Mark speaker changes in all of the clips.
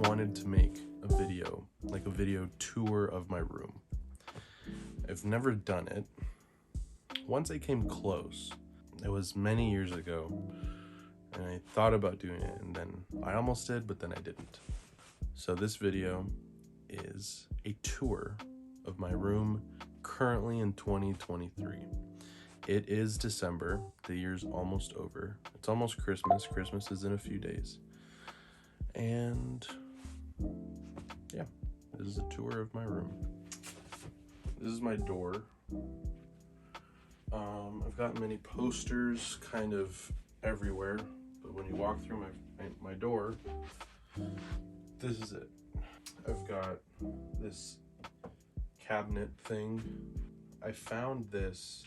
Speaker 1: wanted to make a video, like a video tour of my room. I've never done it. Once I came close, it was many years ago, and I thought about doing it, and then I almost did, but then I didn't. So this video is a tour of my room currently in 2023. It is December. The year's almost over. It's almost Christmas. Christmas is in a few days. And yeah, this is a tour of my room. This is my door. I've got many posters kind of everywhere, but when you walk through my door, this is it. I've got this cabinet thing. I found this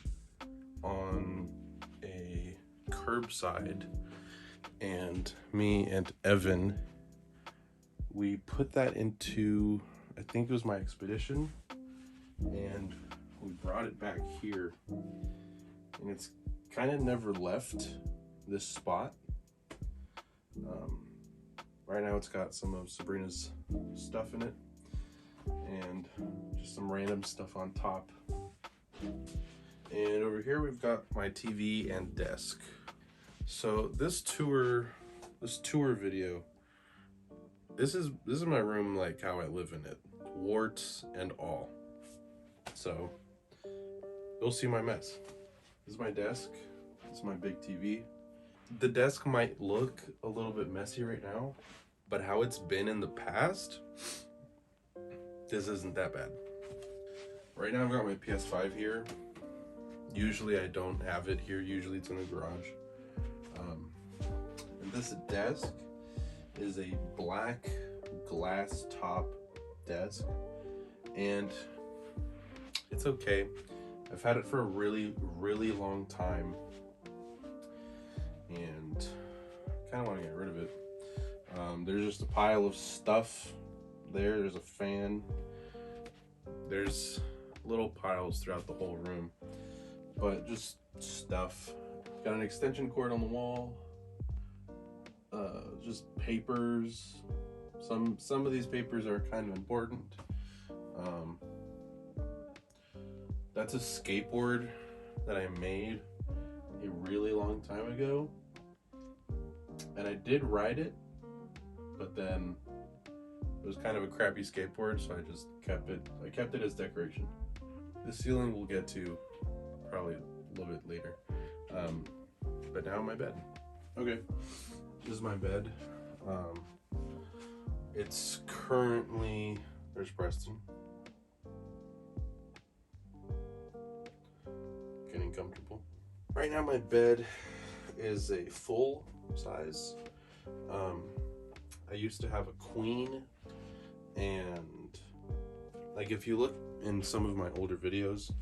Speaker 1: on a curbside, and me and Evan, we put that into, I think it was my expedition, and we brought it back here, and it's kind of never left this spot. Right now it's got some of Sabrina's stuff in it and just some random stuff on top. And over here we've got my TV and desk. So this tour video, this is my room like how I live in it, warts and all. So you'll see my mess. This is my desk. This is my big TV. The desk might look a little bit messy right now, but how it's been in the past, this isn't that bad. Right now I've got my PS5 here. Usually I don't have it here. Usually it's in the garage. And this desk is a black glass top desk, and it's okay. I've had it for a really, really long time, and I kind of want to get rid of it. There's just a pile of stuff there. There's a fan. There's little piles throughout the whole room, but just stuff. Got an extension cord on the wall. Just papers. Some of these papers are kind of important. That's a skateboard that I made a really long time ago, and I did ride it, but then it was kind of a crappy skateboard, so I just kept it. I kept it as decoration. The ceiling we'll get to probably a little bit later. But now my bed. Okay, this is my bed. It's currently, there's Preston. Getting comfortable. Right now my bed is a full size. I used to have a queen, and like if you look in some of my older videos,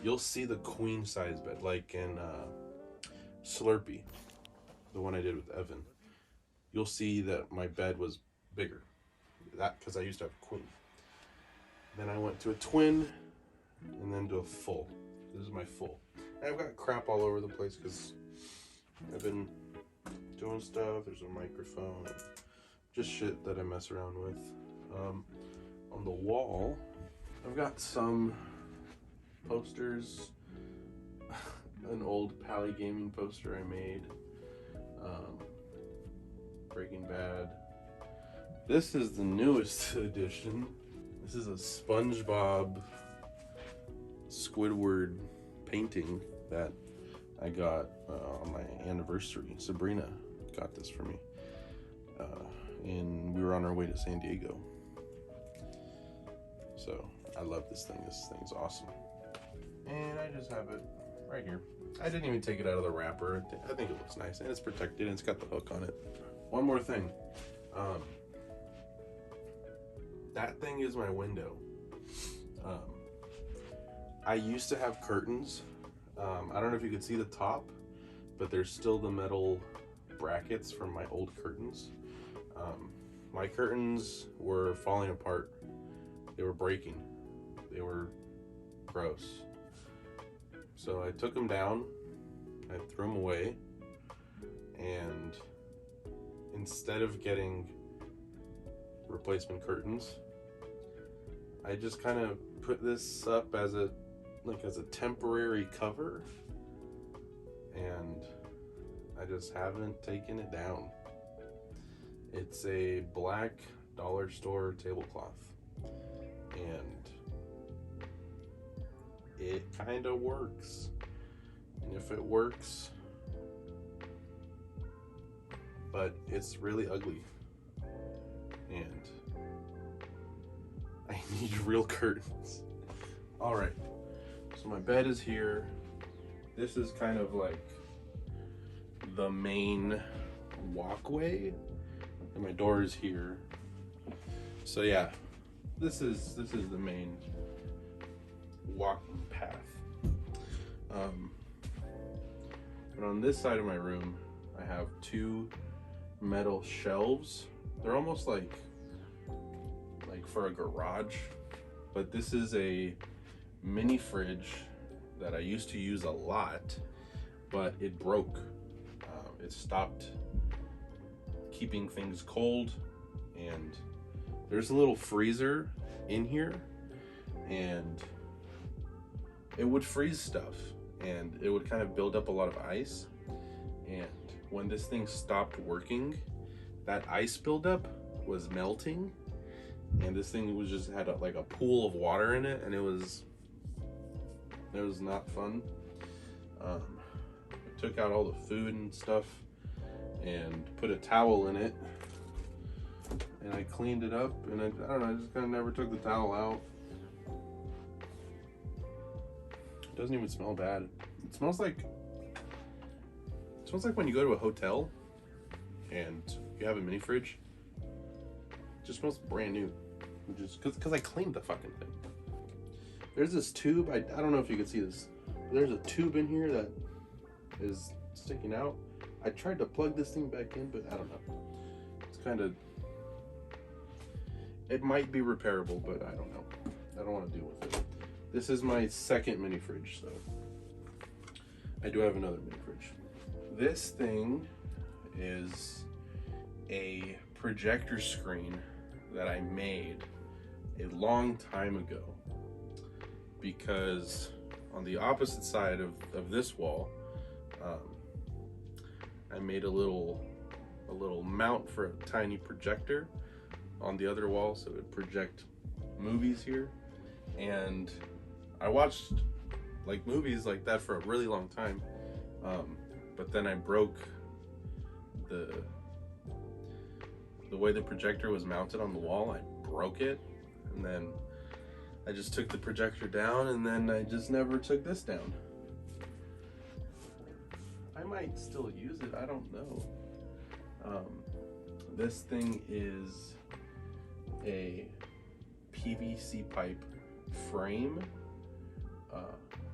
Speaker 1: you'll see the queen size bed, like in Slurpee, the one I did with Evan. You'll see that my bed was bigger. That because I used to have a queen. Then I went to a twin, and then to a full. This is my full. And I've got crap all over the place because I've been doing stuff. There's a microphone, just shit that I mess around with. On the wall, I've got some posters. An old Pally Gaming poster I made. Breaking Bad. This is the newest edition. This is a SpongeBob Squidward painting that I got on my anniversary. Sabrina got this for me. And we were on our way to San Diego. So I love this thing. This thing's awesome. And I just have it right here. I didn't even take it out of the wrapper. I think it looks nice, and it's protected, and it's got the hook on it. One more thing. That thing is my window. I used to have curtains. I don't know if you can see the top, but there's still the metal brackets from my old curtains. My curtains were falling apart. They were breaking. They were gross. So I took them down, I threw them away, and instead of getting replacement curtains. I just kind of put this up as a temporary cover, and I just haven't taken it down. It's a black dollar store tablecloth, and it kind of works. And if it works, but it's really ugly, and I need real curtains. All right, so my bed is here. This is kind of like the main walkway, and my door is here. So yeah, this is the main walking path. But on this side of my room, I have two metal shelves. They're almost like for a garage, but this is a mini fridge that I used to use a lot, but it broke. It stopped keeping things cold, and there's a little freezer in here, and it would freeze stuff, and it would kind of build up a lot of ice. And when this thing stopped working, that ice buildup was melting, and this thing was just had like a pool of water in it, and it was not fun. I took out all the food and stuff and put a towel in it, and I cleaned it up, and I don't know, I just kind of never took the towel out. It doesn't even smell bad. It smells like when you go to a hotel and you have a mini fridge. It just smells brand new, just because I cleaned the fucking thing. There's this tube, I don't know if you can see this. There's a tube in here that is sticking out. I tried to plug this thing back in, but I don't know. It's kind of, it might be repairable, but I don't know. I don't want to deal with it. This is my second mini fridge, so I do have another mini fridge. This thing is a projector screen that I made a long time ago, because on the opposite side of this wall, I made a little mount for a tiny projector on the other wall, so it would project movies here. And I watched like movies like that for a really long time, but then I broke the way the projector was mounted on the wall. I broke it, and then I just took the projector down, and then I just never took this down. I might still use it, I don't know. This thing is a PVC pipe frame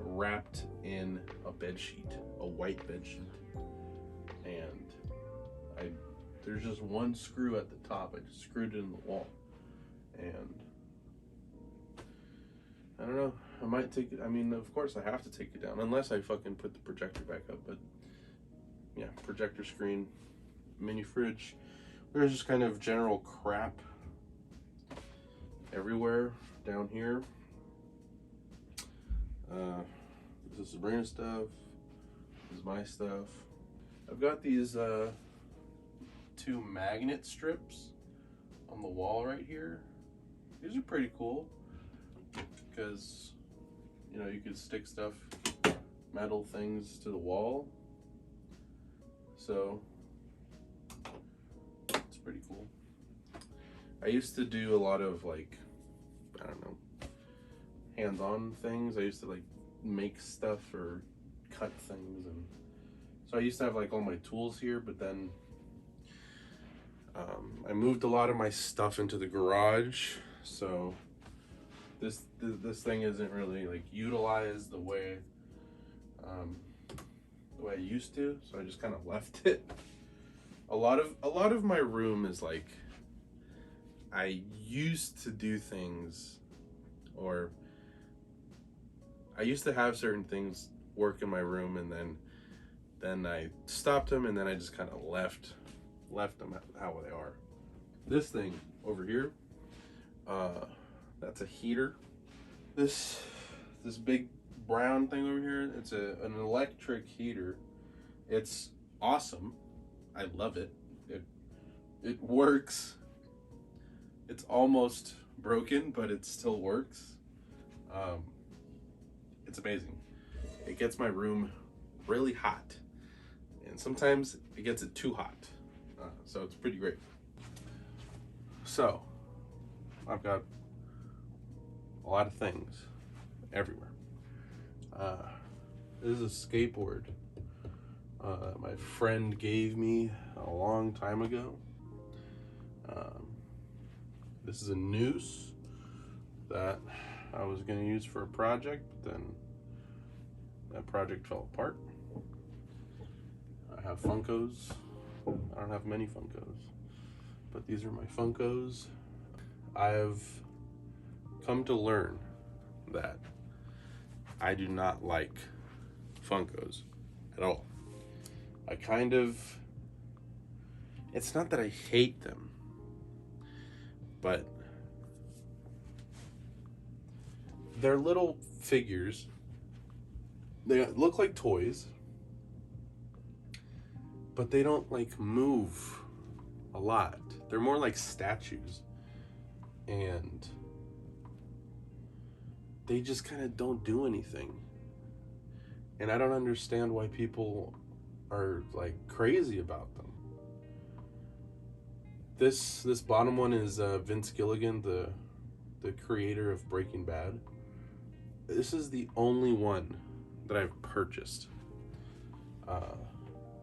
Speaker 1: wrapped in a bed sheet, a white bed sheet, and there's just one screw at the top. I just screwed it in the wall, and I don't know, I might take it. I mean, of course I have to take it down unless I fucking put the projector back up. But yeah, projector screen, mini fridge. There's just kind of general crap everywhere down here. This is Sabrina's stuff. This is my stuff. I've got these two magnet strips on the wall right here. These are pretty cool because, you know, you could stick stuff, metal things to the wall. So it's pretty cool. I used to do a lot of, like, I don't know, hands-on things. I used to like make stuff or cut things, and so I used to have like all my tools here, but then I moved a lot of my stuff into the garage, so this thing isn't really like utilized the way I used to, so I just kind of left it. A lot of my room is like, I used to do things, or I used to have certain things work in my room, and then I stopped them, and then I just kind of left them how they are. This thing over here, that's a heater. This big brown thing over here, it's an electric heater. It's awesome. I love it. It works. It's almost broken, but it still works. It's amazing. It gets my room really hot, and sometimes it gets it too hot. So it's pretty great. So I've got a lot of things everywhere. This is a skateboard my friend gave me a long time ago. This is a noose that I was going to use for a project, but then that project fell apart. I have Funkos. I don't have many Funkos, but these are my Funkos. I've come to learn that I do not like Funkos at all. It's not that I hate them, but they're little figures. They look like toys, but they don't like move a lot. They're more like statues, and they just kind of don't do anything. And I don't understand why people are like crazy about them. This bottom one is Vince Gilligan, the creator of Breaking Bad. This is the only one that I've purchased.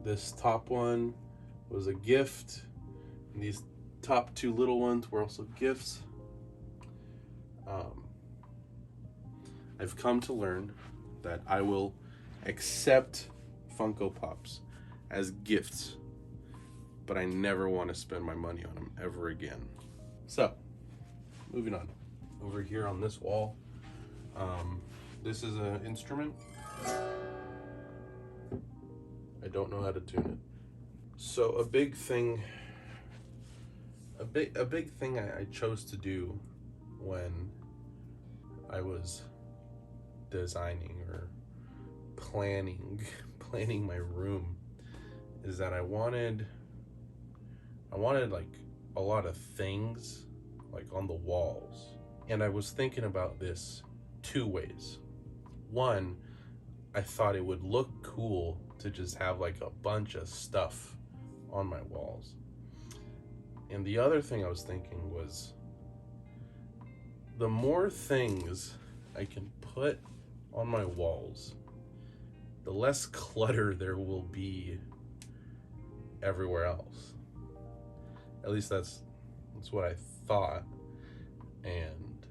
Speaker 1: This top one was a gift, and these top two little ones were also gifts. I've come to learn that I will accept Funko Pops as gifts, but I never want to spend my money on them ever again. So, moving on. Over here on this wall, this is an instrument. I don't know how to tune it. So a big thing I chose to do when I was designing or planning my room is that I wanted like a lot of things like on the walls. And I was thinking about this two ways. One, I thought it would look cool to just have like a bunch of stuff on my walls. And the other thing I was thinking was, the more things I can put on my walls, the less clutter there will be everywhere else. At least that's what I thought. And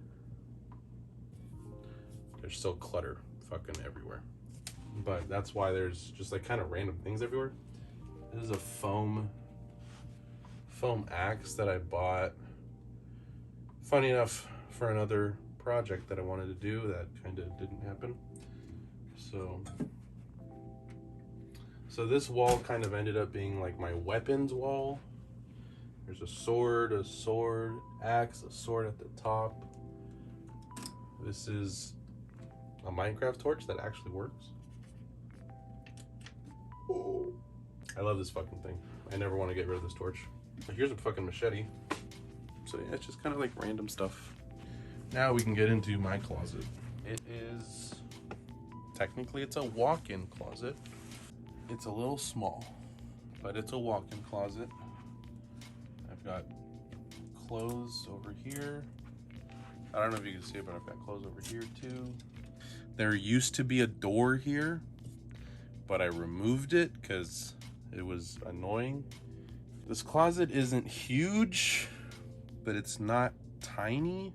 Speaker 1: there's still clutter fucking everywhere. But that's why there's just like kind of random things everywhere. This is a foam axe that I bought, funny enough, for another project that I wanted to do that kind of didn't happen. So this wall kind of ended up being like my weapons wall. There's a sword, axe, a sword at the top. This is a Minecraft torch that actually works. Oh, I love this fucking thing. I never want to get rid of this torch. Here's a fucking machete. So yeah, it's just kind of like random stuff. Now we can get into my closet. It is, technically it's a walk-in closet. It's a little small, but it's a walk-in closet. I've got clothes over here. I don't know if you can see it, but I've got clothes over here too. There used to be a door here, but I removed it because it was annoying. This closet isn't huge, but it's not tiny.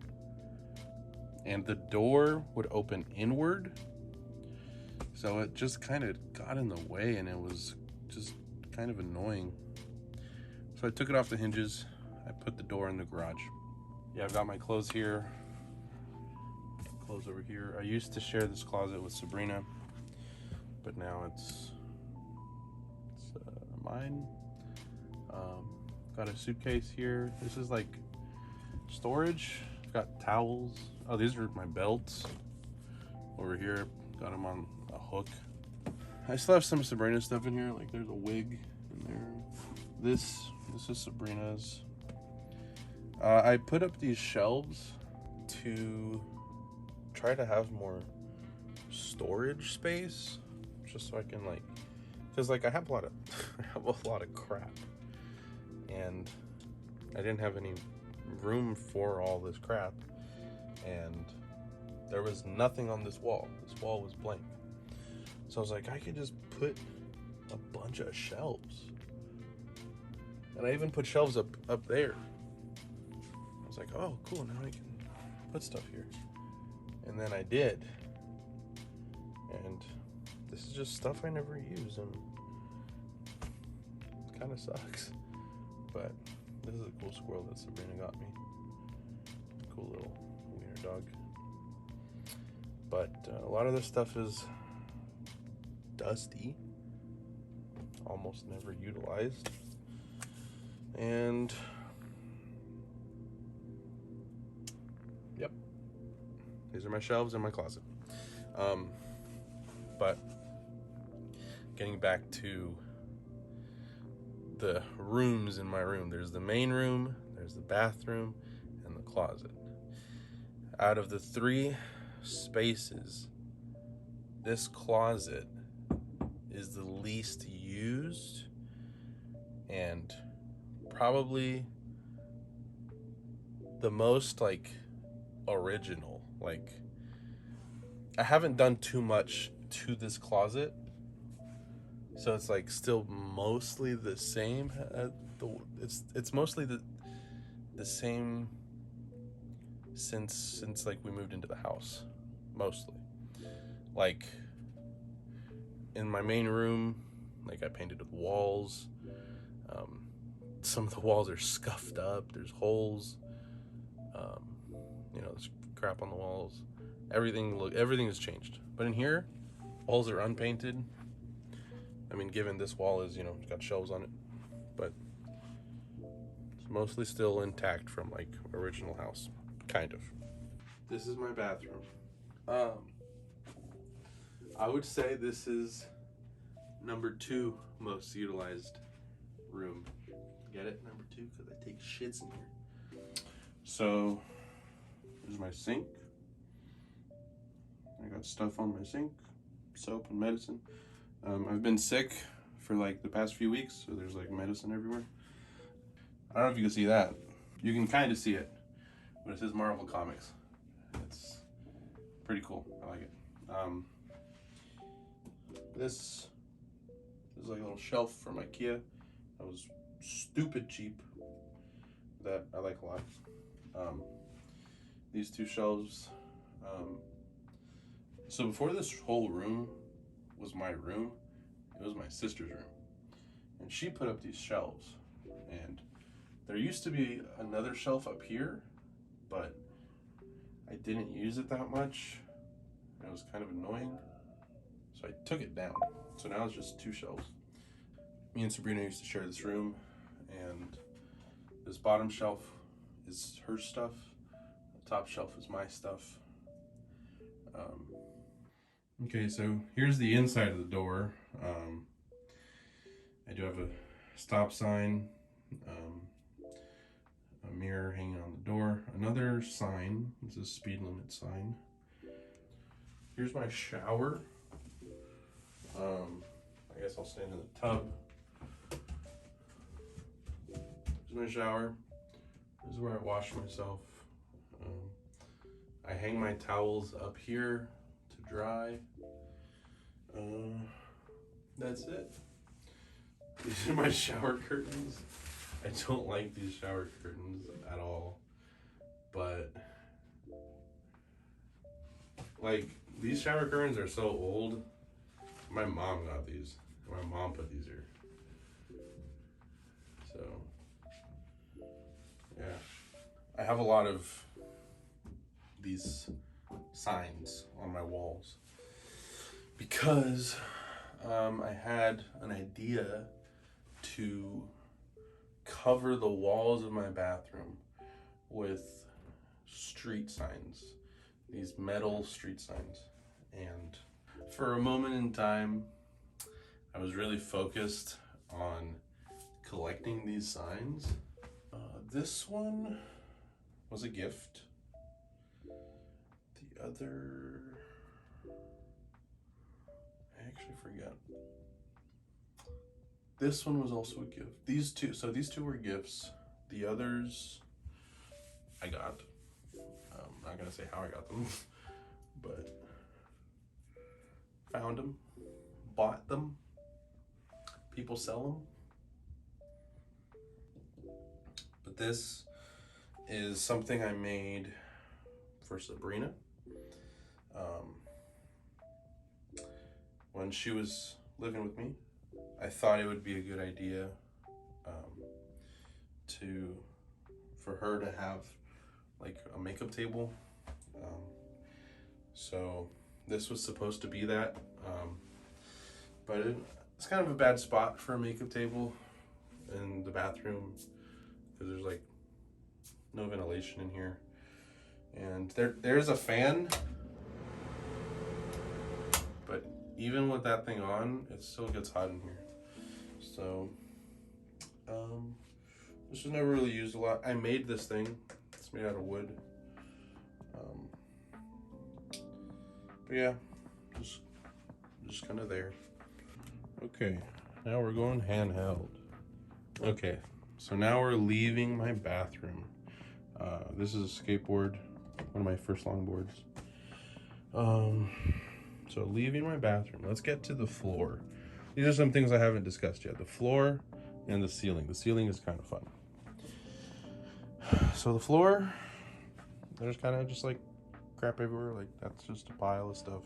Speaker 1: And the door would open inward. So it just kind of got in the way, and it was just kind of annoying. So I took it off the hinges. I put the door in the garage. Yeah, I've got my clothes here. Clothes over here. I used to share this closet with Sabrina, but now it's mine. Got a suitcase here. This is like storage. Got towels. Oh, these are my belts. Over here, got them on a hook. I still have some Sabrina stuff in here. Like there's a wig in there. This is Sabrina's. I put up these shelves to try to have more storage space, just so I can like, because like I have a lot of crap, and I didn't have any room for all this crap, and there was nothing on this wall. This wall was blank. So I was like, I could just put a bunch of shelves. And I even put shelves up there. I was like, oh, cool, now I can put stuff here. And then I did. And this is just stuff I never use, and it kind of sucks. But this is a cool squirrel that Sabrina got me. Cool little wiener dog. But a lot of this stuff is dusty, almost never utilized. And yep, these are my shelves in my closet. But getting back to the rooms in my room, there's the main room, there's the bathroom, and the closet. Out of the 3 spaces, this closet is the least used and probably the most like original. Like I haven't done too much to this closet, so it's like still mostly the same. It's mostly the same since like we moved into the house, mostly. Like in my main room, like I painted the walls. Some of the walls are scuffed up. There's holes. There's crap on the walls. Everything has changed. But in here, walls are unpainted. I mean, given this wall is, it's got shelves on it, but it's mostly still intact from like original house, kind of. This is my bathroom. I would say this is number 2 most utilized room. Get it? Number 2, because I take shits in here. So there's my sink. I got stuff on my sink, soap and medicine. I've been sick for like the past few weeks, so there's like medicine everywhere. I don't know if you can see that. You can kind of see it, but it says Marvel Comics. It's pretty cool. I like it. This is like a little shelf from IKEA. That was stupid cheap. That I like a lot. These 2 shelves. So before this whole room was my room, it was my sister's room. And she put up these shelves. And there used to be another shelf up here, but I didn't use it that much. It was kind of annoying. So I took it down. So now it's just 2 shelves. Me and Sabrina used to share this room, and this bottom shelf is her stuff. The top shelf is my stuff. Okay, so here's the inside of the door. I do have a stop sign, a mirror hanging on the door, another sign. It's a speed limit sign. Here's my shower. I guess I'll stand in the tub. Here's my shower. This is where I wash myself. I hang my towels up here to dry. That's it. These are my shower curtains. I don't like these shower curtains at all, but like these shower curtains are so old. My mom got these. My mom put these here. So yeah, I have a lot of these signs on my walls because I had an idea to cover the walls of my bathroom with street signs, these metal street signs. And for a moment in time, I was really focused on collecting these signs. This one was a gift. The other, I actually forget. This one was also a gift. These two were gifts. The others I got. I'm not gonna say how I got them, but found them, bought them. People sell them. But this is something I made for Sabrina. When she was living with me, I thought it would be a good idea for her to have like a makeup table. So this was supposed to be that, but it's kind of a bad spot for a makeup table in the bathroom because there's like no ventilation in here, and there's a fan, but even with that thing on, it still gets hot in here. So this was never really used a lot. I made this thing. It's made out of wood. But yeah, just kind of there. Okay, now we're going handheld. Okay, so now we're leaving my bathroom. This is a skateboard, one of my first longboards. So leaving my bathroom, let's get to the floor. These are some things I haven't discussed yet. The floor and the ceiling. The ceiling is kind of fun. So the floor, there's kind of just like crap everywhere. Like that's just a pile of stuff.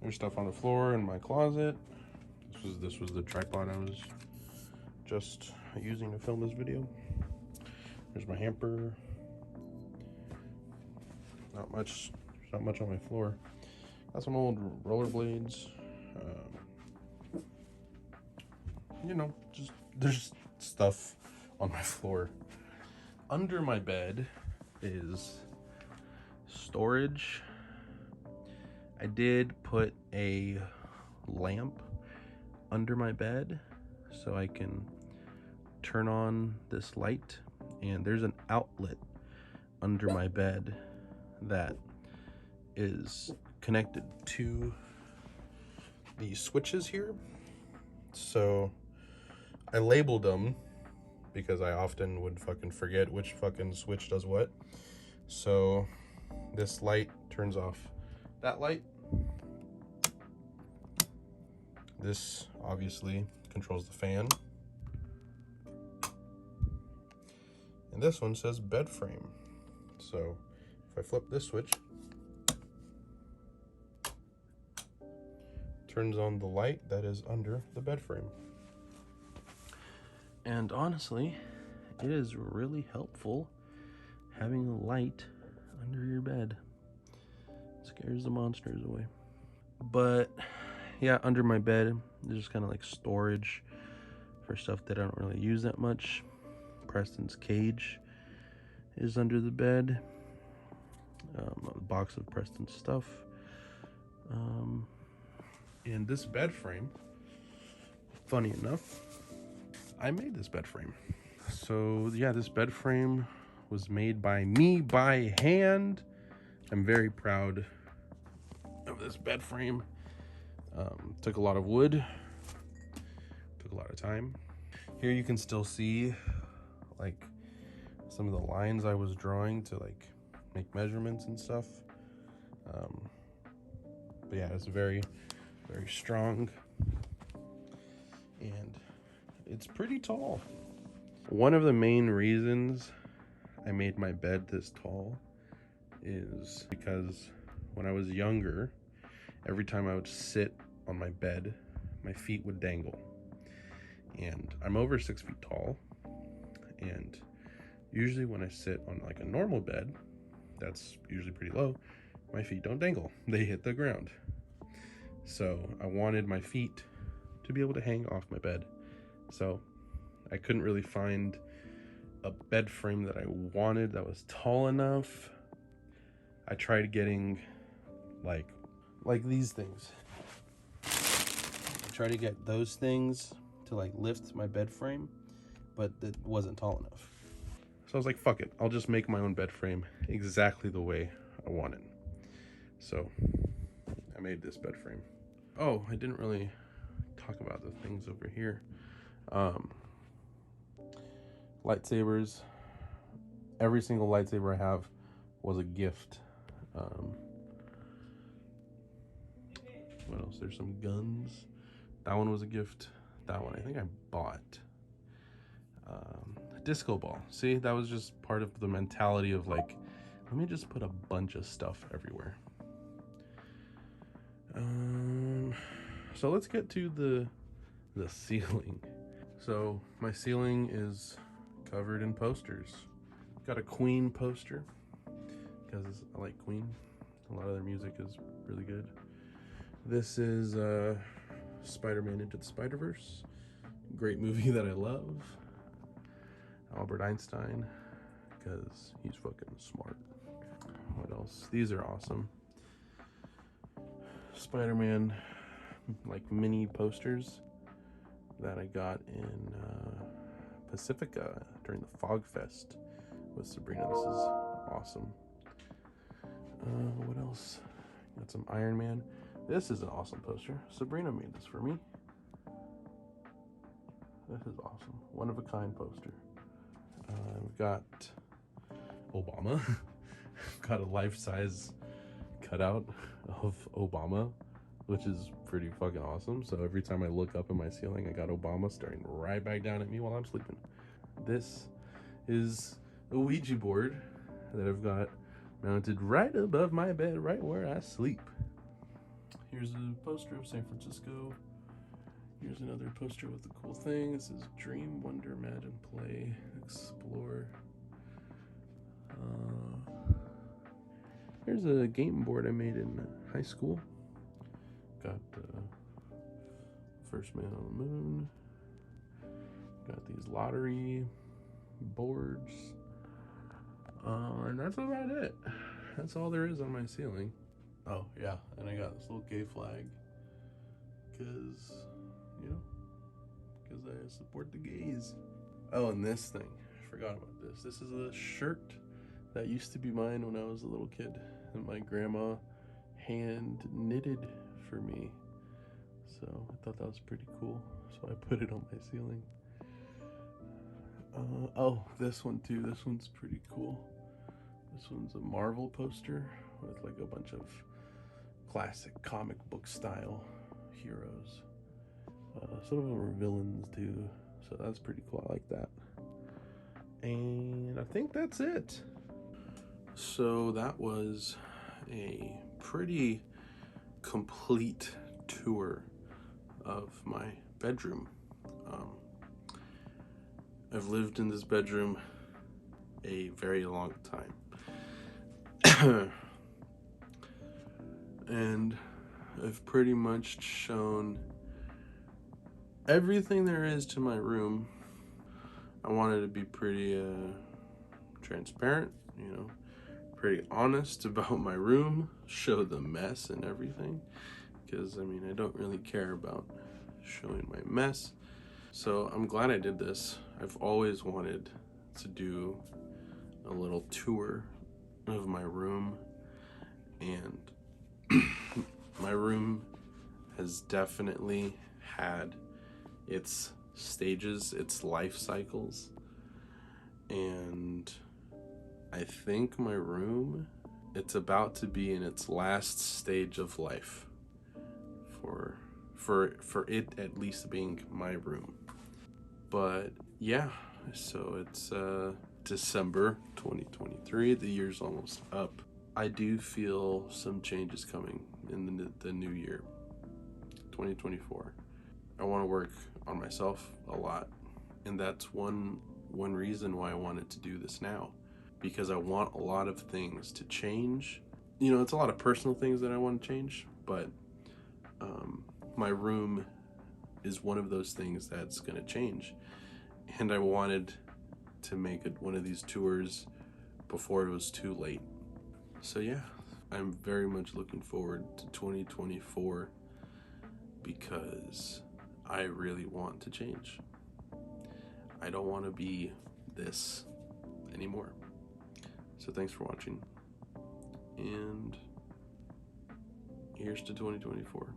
Speaker 1: There's stuff on the floor in my closet. This was the tripod I was just using to film this video. There's my hamper. Not much on my floor. Got some old rollerblades. Just there's stuff on my floor. Under my bed is storage. I did put a lamp under my bed so I can turn on this light, and there's an outlet under my bed that is connected to these switches here. So I labeled them because I often would fucking forget which fucking switch does what. So this light turns off that light. This obviously controls the fan. And this one says bed frame. So if I flip this switch, turns on the light that is under the bed frame. And honestly, it is really helpful having a light under your bed. It scares the monsters away. But yeah, under my bed, there's just kind of like storage for stuff that I don't really use that much. Preston's cage is under the bed. A box of Preston's stuff. And this bed frame, funny enough, I made this bed frame. So yeah, this bed frame was made by me by hand. I'm very proud of this bed frame. Took a lot of wood, took a lot of time. Here you can still see like some of the lines I was drawing to like make measurements and stuff. But yeah, it's very, very strong, and it's pretty tall. One of the main reasons I made my bed this tall is because when I was younger, every time I would sit on my bed, my feet would dangle. And I'm over 6 feet tall, and usually when I sit on like a normal bed, that's usually pretty low, my feet don't dangle. They hit the ground. So I wanted my feet to be able to hang off my bed So I couldn't really find a bed frame that I wanted that was tall enough. I tried getting like these things. I tried to get those things to like lift my bed frame, but it wasn't tall enough. So I was like, fuck it, I'll just make my own bed frame exactly the way I want it. So I made this bed frame. Oh, I didn't really talk about the things over here. Lightsabers. Every single lightsaber I have was a gift. What else? There's some guns. That one was a gift. That one I think I bought. Disco ball. See, that was just part of the mentality of like, let me just put a bunch of stuff everywhere. So let's get to the ceiling. So my ceiling is covered in posters. Got a Queen poster because I like Queen. A lot of their music is really good. This is Spider-Man Into the Spider-Verse. Great movie that I love. Albert Einstein, because he's fucking smart. What else? These are awesome. Spider-Man like mini posters that I got in Pacifica during the Fog Fest with Sabrina. This is awesome. What else? Got some Iron Man. This is an awesome poster. Sabrina made this for me. This is awesome. One of a kind poster. We've got Obama. Got a life-size cutout of Obama, which is pretty fucking awesome. So every time I look up in my ceiling, I got Obama staring right back down at me while I'm sleeping. This is a Ouija board that I've got mounted right above my bed, right where I sleep. Here's a poster of San Francisco. Here's another poster with a cool thing. This is Dream, Wonder, Imagine, Play, Explore. Here's a game board I made in high school. Got First Man on the Moon. Got these lottery boards. And that's about it. That's all there is on my ceiling. Oh, yeah, and I got this little gay flag. Because, you know, because I support the gays. Oh, and this thing. I forgot about this. This is a shirt that used to be mine when I was a little kid. And my grandma hand knitted for me. So I thought that was pretty cool. So I put it on my ceiling. Oh, this one too. This one's pretty cool. This one's a Marvel poster with like a bunch of classic comic book style heroes. Some of them are villains too, so that's pretty cool. I like that. And I think that's it. So that was a pretty complete tour of my bedroom. I've lived in this bedroom a very long time. And I've pretty much shown everything there is to my room. I wanted to be pretty transparent, you know, pretty honest about my room, show the mess and everything, because I mean, I don't really care about showing my mess. So I'm glad I did this. I've always wanted to do a little tour of my room, and my room has definitely had its stages, its life cycles, and I think my room, it's about to be in its last stage of life for it at least being my room. But yeah, so it's December 2023, the year's almost up. I do feel some changes coming in the new year, 2024. I want to work on myself a lot, and that's one reason why I wanted to do this now, because I want a lot of things to change. You know, it's a lot of personal things that I want to change, but my room is one of those things that's going to change. And I wanted to make one of these tours before it was too late. So yeah, I'm very much looking forward to 2024 because I really want to change. I don't want to be this anymore. So thanks for watching. And here's to 2024.